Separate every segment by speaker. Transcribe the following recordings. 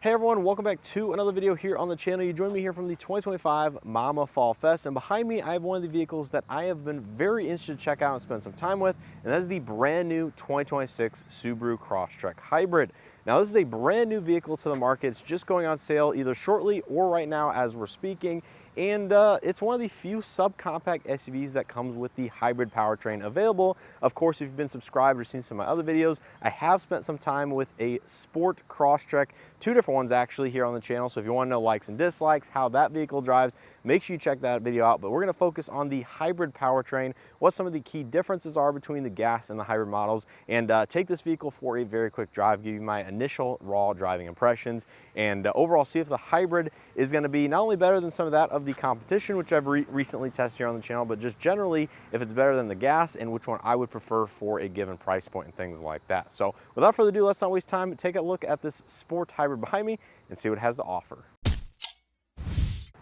Speaker 1: Hey everyone, welcome back to another video here on the channel. You join me here from the 2025 Mama Fall Fest, and behind me I have one of the vehicles that I have been very interested to check out and spend some time with, and that is the brand new 2026 Subaru Crosstrek Hybrid. Now this is a brand new vehicle to the market. It's just going on sale either shortly or right now as we're speaking, and it's one of the few subcompact SUVs that comes with the hybrid powertrain available. Of course, if you've been subscribed or seen some of my other videos, I have spent some time with a Sport Crosstrek, two different ones actually here on the channel. So if you want to know likes and dislikes, how that vehicle drives, make sure you check that video out. But we're going to focus on the hybrid powertrain, what some of the key differences are between the gas and the hybrid models, and take this vehicle for a very quick drive, give you my initial raw driving impressions, and overall see if the hybrid is going to be not only better than some of that of the competition, which I've recently tested here on the channel, but just generally if it's better than the gas and which one I would prefer for a given price point and things like that. So without further ado, let's not waste time. Take a look at this Sport Hybrid behind me and see what it has to offer.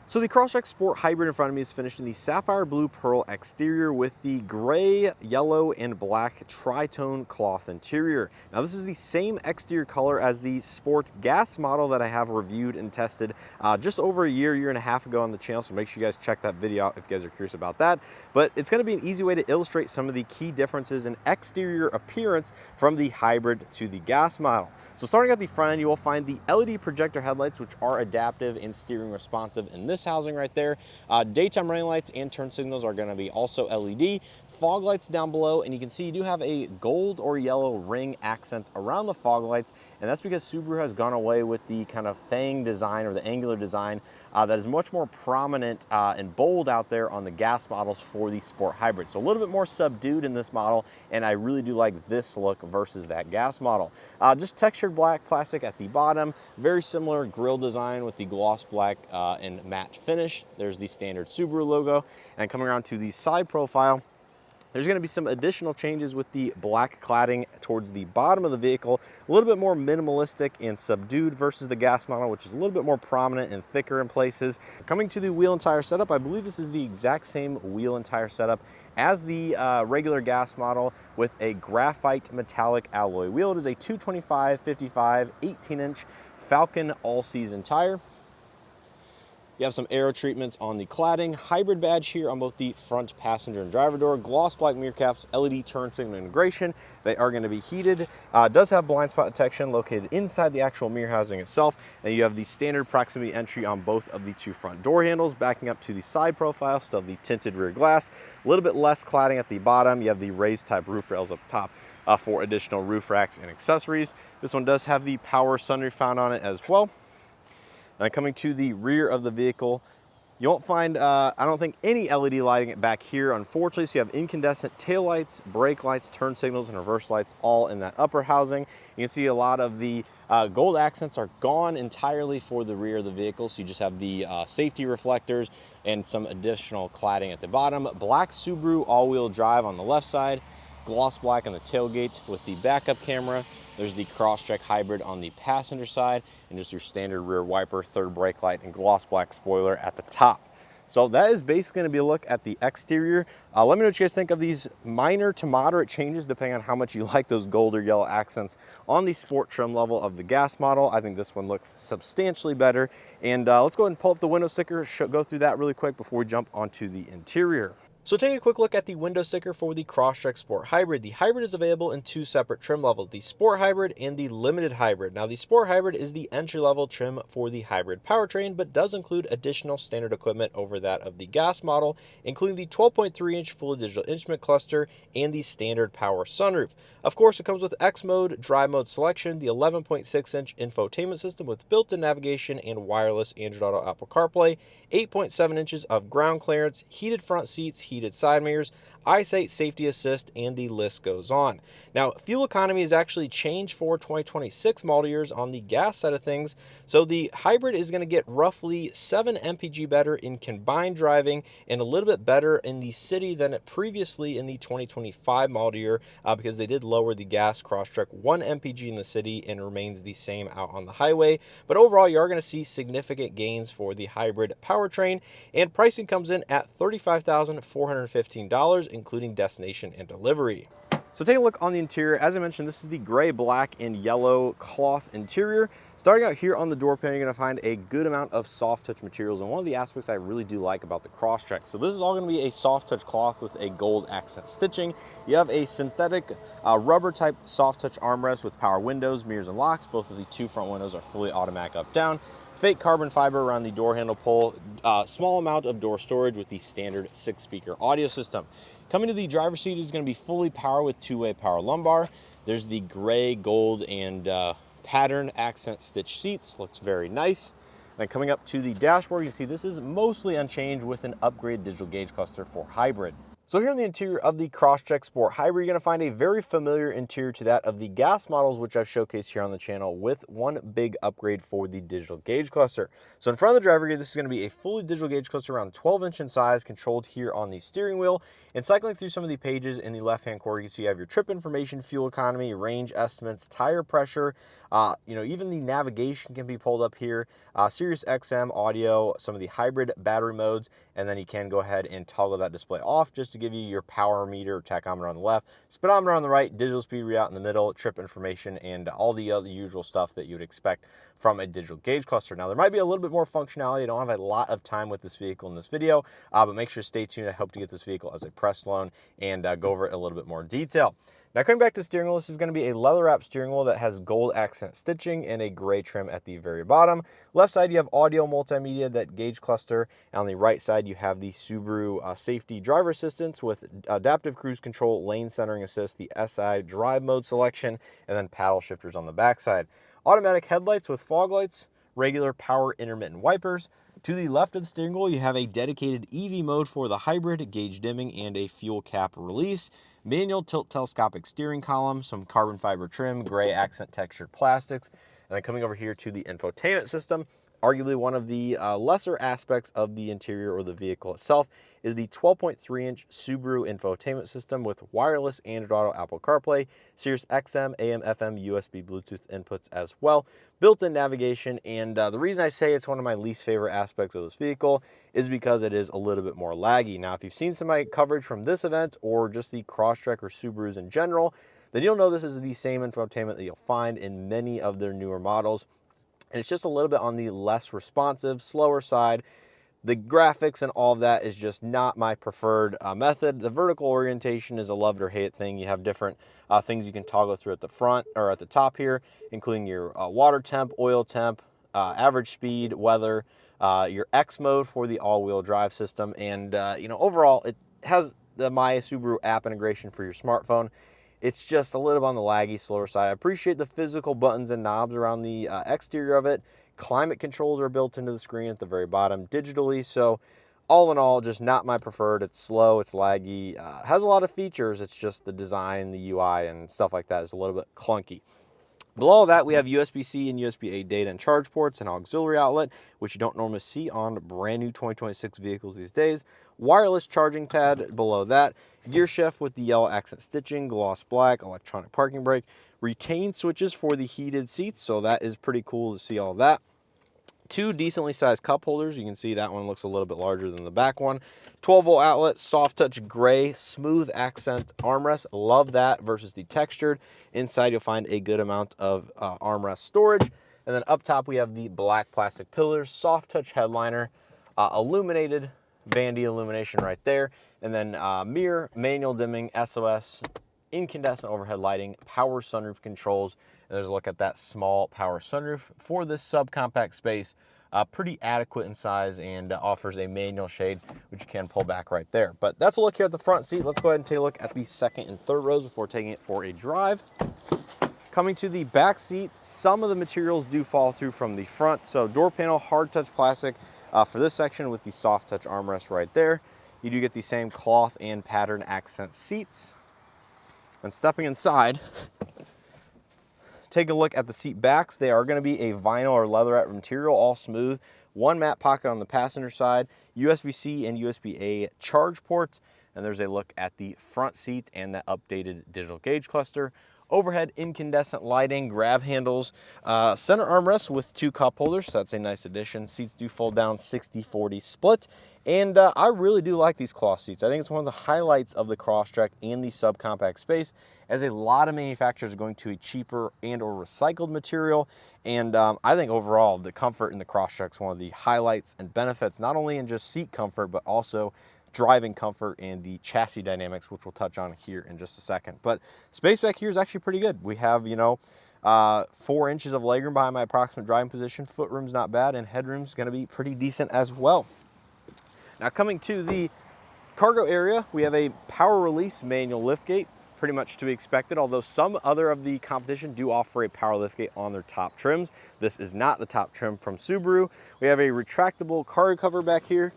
Speaker 1: So the Crosstrek Sport Hybrid in front of me is finished in the sapphire blue pearl exterior with the gray, yellow, and black tri-tone cloth interior. Now this is the same exterior color as the Sport gas model that I have reviewed and tested just over a year and a half ago on the channel, so make sure you guys check that video out if you guys are curious about that. But it's going to be an easy way to illustrate some of the key differences in exterior appearance from the hybrid to the gas model. So starting at the front end, you will find the LED projector headlights, which are adaptive and steering responsive in this housing right there. Daytime running lights and turn signals are going to be also LED. Fog lights down below, and you can see you do have a gold or yellow ring accent around the fog lights, and that's because Subaru has gone away with the kind of fang design or the angular design that is much more prominent and bold out there on the gas models for the Sport Hybrid. So a little bit more subdued in this model, and I really do like this look versus that gas model. Just textured black plastic at the bottom, very similar grille design with the gloss black and matte finish. There's the standard Subaru logo, and coming around to the side profile, there's going to be some additional changes with the black cladding towards the bottom of the vehicle, a little bit more minimalistic and subdued versus the gas model, which is a little bit more prominent and thicker in places. Coming to the wheel and tire setup, I believe this is the exact same wheel and tire setup as the regular gas model with a graphite metallic alloy wheel. It is a 225/55 18-inch Falcon all-season tire. You have some aero treatments on the cladding, hybrid badge here on both the front passenger and driver door, gloss black mirror caps, LED turn signal integration. They are going to be heated. Does have blind spot detection located inside the actual mirror housing itself. And you have the standard proximity entry on both of the two front door handles. Backing up to the side profile, still have the tinted rear glass. A little bit less cladding at the bottom. You have the raised type roof rails up top for additional roof racks and accessories. This one does have the power sunroof found on it as well. Now coming to the rear of the vehicle, you won't find, I don't think, any LED lighting back here, unfortunately. So you have incandescent tail lights, brake lights, turn signals, and reverse lights all in that upper housing. You can see a lot of the gold accents are gone entirely for the rear of the vehicle. So you just have the safety reflectors and some additional cladding at the bottom. Black Subaru all-wheel drive on the left side, gloss black on the tailgate with the backup camera. There's the Crosstrek Hybrid on the passenger side, and just your standard rear wiper, third brake light, and gloss black spoiler at the top. So that is basically going to be a look at the exterior. Let me know what you guys think of these minor to moderate changes, depending on how much you like those gold or yellow accents on the sport trim level of the gas model. I think this one looks substantially better. And let's go ahead and pull up the window sticker, go through that really quick before we jump onto the interior. So taking a quick look at the window sticker for the Crosstrek Sport Hybrid. The Hybrid is available in two separate trim levels, the Sport Hybrid and the Limited Hybrid. Now the Sport Hybrid is the entry-level trim for the hybrid powertrain, but does include additional standard equipment over that of the gas model, including the 12.3-inch fully digital instrument cluster and the standard power sunroof. Of course, it comes with X mode, drive mode selection, the 11.6-inch infotainment system with built-in navigation and wireless Android Auto, Apple CarPlay, 8.7 inches of ground clearance, heated front seats, heated side mirrors, eyesight safety assist, and the list goes on. Now, fuel economy has actually changed for 2026 model years on the gas side of things. So the hybrid is going to get roughly 7 mpg better in combined driving and a little bit better in the city than it previously in the 2025 model year because they did lower the gas Crosstrek 1 mpg in the city and remains the same out on the highway. But overall, you are going to see significant gains for the hybrid powertrain, and pricing comes in at $35,415, including destination and delivery. So take a look on the interior. As I mentioned, this is the gray, black, and yellow cloth interior. Starting out here on the door panel, you're gonna find a good amount of soft touch materials, and one of the aspects I really do like about the Crosstrek. So this is all gonna be a soft touch cloth with a gold accent stitching. You have a synthetic rubber type soft touch armrest with power windows, mirrors, and locks. Both of the two front windows are fully automatic up down. Fake carbon fiber around the door handle pull. Small amount of door storage with the standard 6-speaker audio system. Coming to the driver's seat is gonna be fully power with two-way power lumbar. There's the gray, gold, and pattern accent stitch seats. Looks very nice. And coming up to the dashboard, you can see this is mostly unchanged with an upgraded digital gauge cluster for hybrid. So here in the interior of the Crosstrek Sport Hybrid, you're going to find a very familiar interior to that of the gas models, which I've showcased here on the channel, with one big upgrade for the digital gauge cluster. So in front of the driver gear, this is going to be a fully digital gauge cluster around 12-inch in size, controlled here on the steering wheel. And cycling through some of the pages in the left-hand corner, you can see you have your trip information, fuel economy, range estimates, tire pressure, even the navigation can be pulled up here, Sirius XM audio, some of the hybrid battery modes, and then you can go ahead and toggle that display off just to give you your power meter, tachometer on the left, speedometer on the right, digital speed readout in the middle, trip information, and all the other usual stuff that you would expect from a digital gauge cluster. Now, there might be a little bit more functionality. I don't have a lot of time with this vehicle in this video, but make sure to stay tuned. I hope to get this vehicle as a press loan and go over it in a little bit more detail. Now, coming back to the steering wheel, this is going to be a leather wrap steering wheel that has gold accent stitching and a gray trim at the very bottom. Left side, you have audio multimedia, that gauge cluster. And on the right side, you have the Subaru safety driver assistance with adaptive cruise control, lane centering assist, the SI drive mode selection, and then paddle shifters on the back side. Automatic headlights with fog lights, regular power intermittent wipers. To the left of the steering wheel, you have a dedicated EV mode for the hybrid, gauge dimming, and a fuel cap release. Manual tilt telescopic steering column, some carbon fiber trim, gray accent textured plastics. And then coming over here to the infotainment system, arguably one of the lesser aspects of the interior or the vehicle itself is the 12.3-inch Subaru infotainment system with wireless Android Auto, Apple CarPlay, Sirius XM, AM, FM, USB, Bluetooth inputs as well, built-in navigation. And the reason I say it's one of my least favorite aspects of this vehicle is because it is a little bit more laggy. Now, if you've seen some of my coverage from this event or just the Crosstrek or Subarus in general, then you'll know this is the same infotainment that you'll find in many of their newer models. And it's just a little bit on the less responsive, slower side. The graphics and all of that is just not my preferred method. The vertical orientation is a love it or hate it thing. You have different things you can toggle through at the front or at the top here, including your water temp, oil temp, average speed, weather, your X mode for the all-wheel drive system. And, overall, it has the My Subaru app integration for your smartphone. It's just a little bit on the laggy, slower side. I appreciate the physical buttons and knobs around the exterior of it. Climate controls are built into the screen at the very bottom digitally. So all in all, just not my preferred. It's slow, it's laggy, has a lot of features. It's just the design, the UI, and stuff like that is a little bit clunky. Below that, we have USB-C and USB-A data and charge ports and auxiliary outlet, which you don't normally see on brand new 2026 vehicles these days. Wireless charging pad below that. Gear shift with the yellow accent stitching, gloss black, electronic parking brake. Retained switches for the heated seats, so that is pretty cool to see all that. Two decently sized cup holders. You can see that one looks a little bit larger than the back one. 12-volt outlet, soft touch gray, smooth accent armrest. Love that versus the textured. Inside you'll find a good amount of armrest storage. And then up top we have the black plastic pillars, soft touch headliner, illuminated bandy illumination right there. And then mirror, manual dimming, SOS, incandescent overhead lighting, power sunroof controls. And there's a look at that small power sunroof for this subcompact space. Pretty adequate in size and offers a manual shade, which you can pull back right there. But that's a look here at the front seat. Let's go ahead and take a look at the second and third rows before taking it for a drive. Coming to the back seat, some of the materials do fall through from the front. So door panel, hard touch plastic for this section with the soft touch armrest right there. You do get the same cloth and pattern accent seats. And stepping inside, take a look at the seat backs. They are going to be a vinyl or leatherette material, all smooth. One matte pocket on the passenger side, USB-C and USB-A charge ports. And there's a look at the front seat and that updated digital gauge cluster. overhead incandescent lighting, grab handles, center armrest with 2 cup holders, so that's a nice addition. Seats do fold down 60-40 split, and I really do like these cloth seats. I think it's one of the highlights of the Crosstrek and the subcompact space, as a lot of manufacturers are going to a cheaper and or recycled material, and I think overall the comfort in the Crosstrek is one of the highlights and benefits, not only in just seat comfort, but also driving comfort and the chassis dynamics, which we'll touch on here in just a second. But space back here is actually pretty good. We have, 4 inches of legroom behind my approximate driving position. Footroom's not bad, and headroom's gonna be pretty decent as well. Now coming to the cargo area, we have a power release manual liftgate, pretty much to be expected, although some other of the competition do offer a power liftgate on their top trims. This is not the top trim from Subaru. We have a retractable cargo cover back here.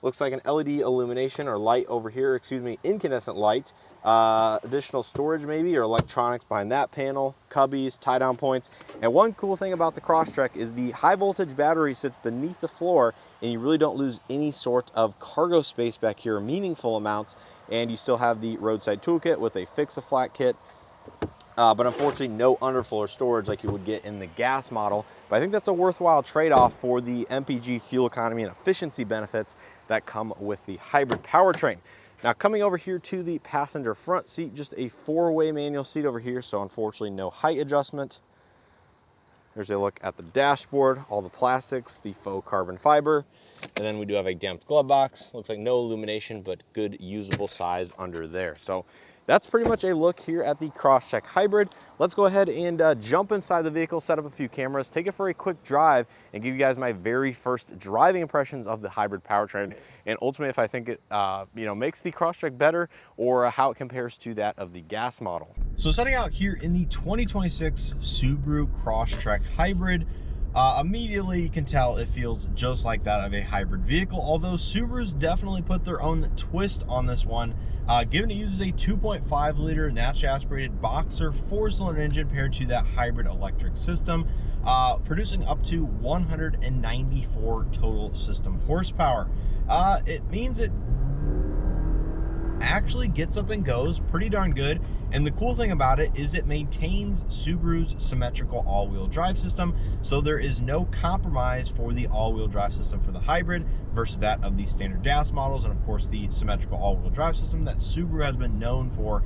Speaker 1: Looks like an LED illumination or light over here, incandescent light. Additional storage maybe, or electronics behind that panel, cubbies, tie-down points. And one cool thing about the Crosstrek is the high voltage battery sits beneath the floor, and you really don't lose any sort of cargo space back here, meaningful amounts, and you still have the roadside toolkit with a fix-a-flat kit. But unfortunately no underfloor storage like you would get in the gas model. But I think that's a worthwhile trade-off for the MPG fuel economy and efficiency benefits that come with the hybrid powertrain. Now coming over here to the passenger front seat, just a 4-way manual seat over here, so unfortunately no height adjustment. There's a look at the dashboard, all the plastics, the faux carbon fiber, and then we do have a damped glove box. Looks like no illumination, but good usable size under there. So that's pretty much a look here at the Crosstrek Hybrid. Let's go ahead and jump inside the vehicle, set up a few cameras, take it for a quick drive, and give you guys my very first driving impressions of the hybrid powertrain, and ultimately if I think it makes the Crosstrek better, or how it compares to that of the gas model. So setting out here in the 2026 Subaru Crosstrek Hybrid, immediately you can tell it feels just like that of a hybrid vehicle, although Subaru's definitely put their own twist on this one, given it uses a 2.5 liter naturally aspirated boxer 4-cylinder engine paired to that hybrid electric system, producing up to 194 total system horsepower. It means it actually gets up and goes pretty darn good, and the cool thing about it is it maintains Subaru's symmetrical all-wheel drive system, so there is no compromise for the all-wheel drive system for the hybrid versus that of the standard gas models, and of course the symmetrical all-wheel drive system that Subaru has been known for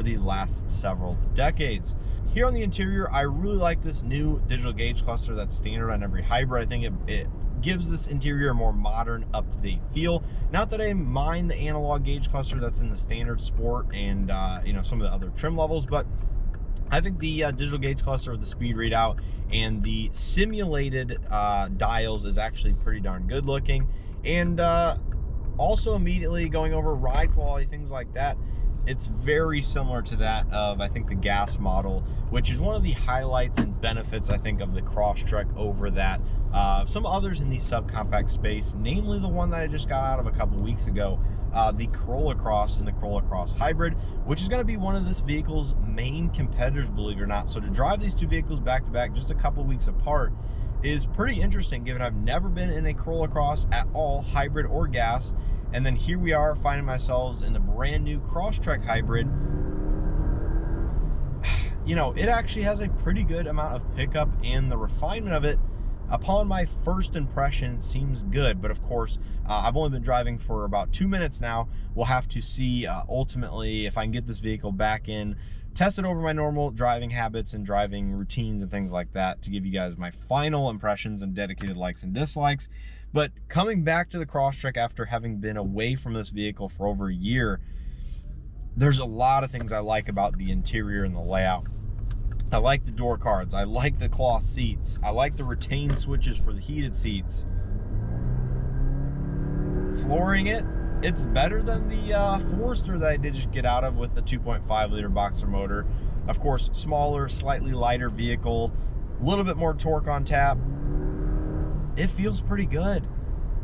Speaker 1: the last several decades. Here on the interior, I really like this new digital gauge cluster that's standard on every hybrid. I think it gives this interior a more modern, up-to-date feel. Not that I mind the analog gauge cluster that's in the standard sport and some of the other trim levels, but I think the digital gauge cluster with the speed readout and the simulated dials is actually pretty darn good looking. And also immediately going over ride quality, things like that, it's very similar to that of, I think, the gas model, which is one of the highlights and benefits, I think, of the Crosstrek over that some others in the subcompact space, namely the one that I just got out of a couple weeks ago, the Corolla Cross and the Corolla Cross Hybrid, which is going to be one of this vehicle's main competitors, believe it or not. So to drive these two vehicles back to back just a couple weeks apart is pretty interesting, given I've never been in a Corolla Cross at all, hybrid or gas. And then here we are finding ourselves in the brand new Crosstrek Hybrid. It actually has a pretty good amount of pickup, and the refinement of it, upon my first impression, seems good. But of course, I've only been driving for about 2 minutes now. We'll have to see ultimately if I can get this vehicle back in, test it over my normal driving habits and driving routines and things like that to give you guys my final impressions and dedicated likes and dislikes. But coming back to the Crosstrek after having been away from this vehicle for over a year, there's a lot of things I like about the interior and the layout. I like the door cards, I like the cloth seats, I like the retained switches for the heated seats. Flooring it's better than the Forester that I did just get out of with the 2.5 liter boxer motor. Of course, smaller, slightly lighter vehicle, a little bit more torque on tap. It feels pretty good.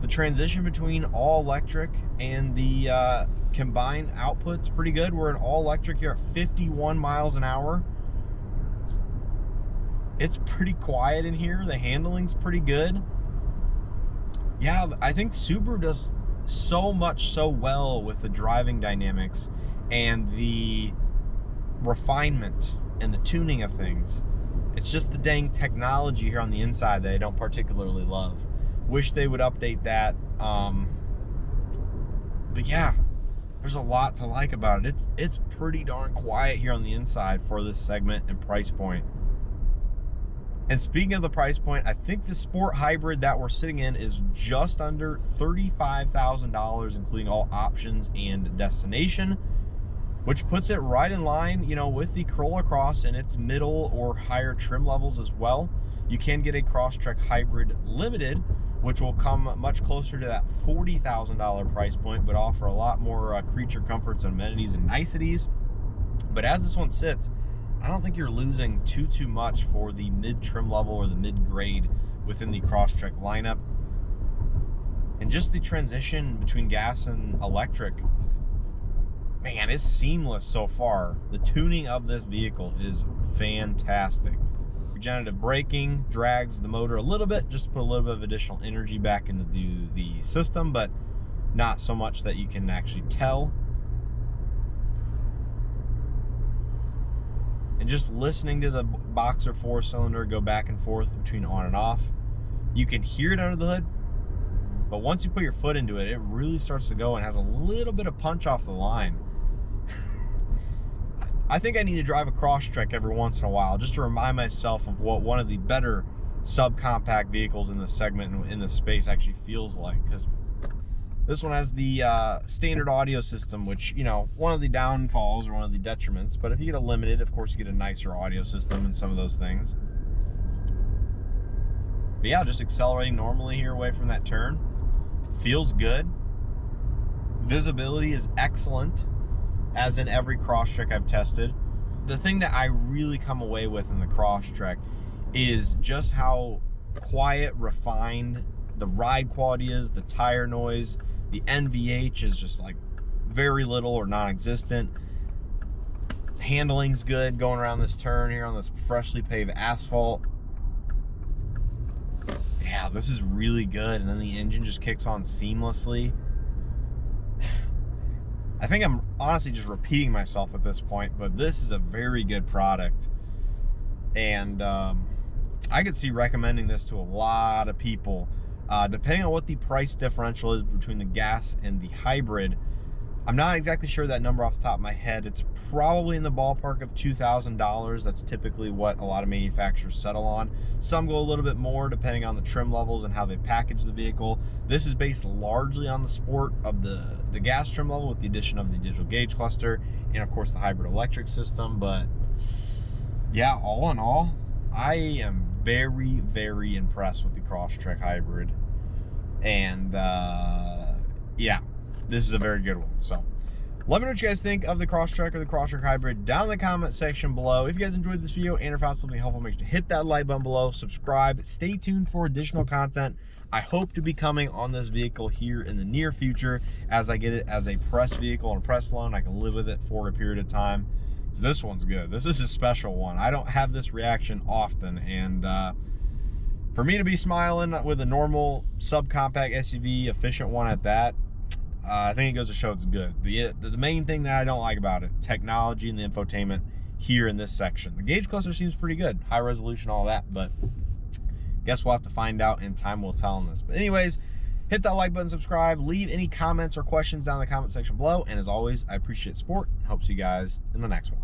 Speaker 1: The transition between all electric and the combined output's pretty good. We're in all electric here at 51 miles an hour. It's pretty quiet in here. The handling's pretty good. Yeah, I think Subaru does so well with the driving dynamics and the refinement and the tuning of things. It's just the dang technology here on the inside that I don't particularly love. Wish they would update that. But yeah, there's a lot to like about it. It's pretty darn quiet here on the inside for this segment and price point. And speaking of the price point, I think the Sport Hybrid that we're sitting in is just under $35,000, including all options and destination, which puts it right in line, you know, with the Corolla Cross in its middle or higher trim levels as well. You can get a Crosstrek Hybrid Limited, which will come much closer to that $40,000 price point, but offer a lot more creature comforts and amenities and niceties. But as this one sits, I don't think you're losing too much for the mid-trim level or the mid-grade within the Crosstrek lineup. And just the transition between gas and electric, man, it's seamless so far. The tuning of this vehicle is fantastic. Regenerative braking drags the motor a little bit, just to put a little bit of additional energy back into the system, but not so much that you can actually tell. And just listening to the Boxer 4-cylinder go back and forth between on and off, you can hear it under the hood, but once you put your foot into it, it really starts to go and has a little bit of punch off the line. I think I need to drive a Crosstrek every once in a while just to remind myself of what one of the better subcompact vehicles in this segment and in this space actually feels like, because this one has the standard audio system, which, you know, one of the downfalls or one of the detriments, but if you get a limited, of course you get a nicer audio system and some of those things. But yeah, just accelerating normally here away from that turn. Feels good. Visibility is excellent, as in every Crosstrek I've tested. The thing that I really come away with in the Crosstrek is just how quiet, refined the ride quality is, the tire noise. The NVH is just like very little or non-existent. Handling's good going around this turn here on this freshly paved asphalt. Yeah, this is really good. And then the engine just kicks on seamlessly. I think I'm honestly just repeating myself at this point, but this is a very good product. And I could see recommending this to a lot of people. Depending on what the price differential is between the gas and the hybrid, I'm not exactly sure that number off the top of my head. It's probably in the ballpark of $2,000. That's typically what a lot of manufacturers settle on. Some go a little bit more depending on the trim levels and how they package the vehicle. This is based largely on the sport of the gas trim level with the addition of the digital gauge cluster and of course the hybrid electric system. But yeah, all in all, I am very, very impressed with the Crosstrek Hybrid. And yeah, this is a very good one. So let me know what you guys think of the Crosstrek or the Crosstrek Hybrid down in the comment section below. If you guys enjoyed this video and found something helpful, make sure to hit that like button below, subscribe, stay tuned for additional content. I hope to be coming on this vehicle here in the near future as I get it as a press vehicle and a press loan. I can live with it for a period of time. This one's good. This is a special one. I don't have this reaction often, and for me to be smiling with a normal subcompact SUV, efficient one at that, I think it goes to show it's good. The main thing that I don't like about it, technology and the infotainment here in this section. The gauge cluster seems pretty good, high resolution, all that, but guess we'll have to find out and time will tell on this. But anyways, hit that like button, subscribe, leave any comments or questions down in the comment section below, and as always, I appreciate support. Hope to see you guys in the next one.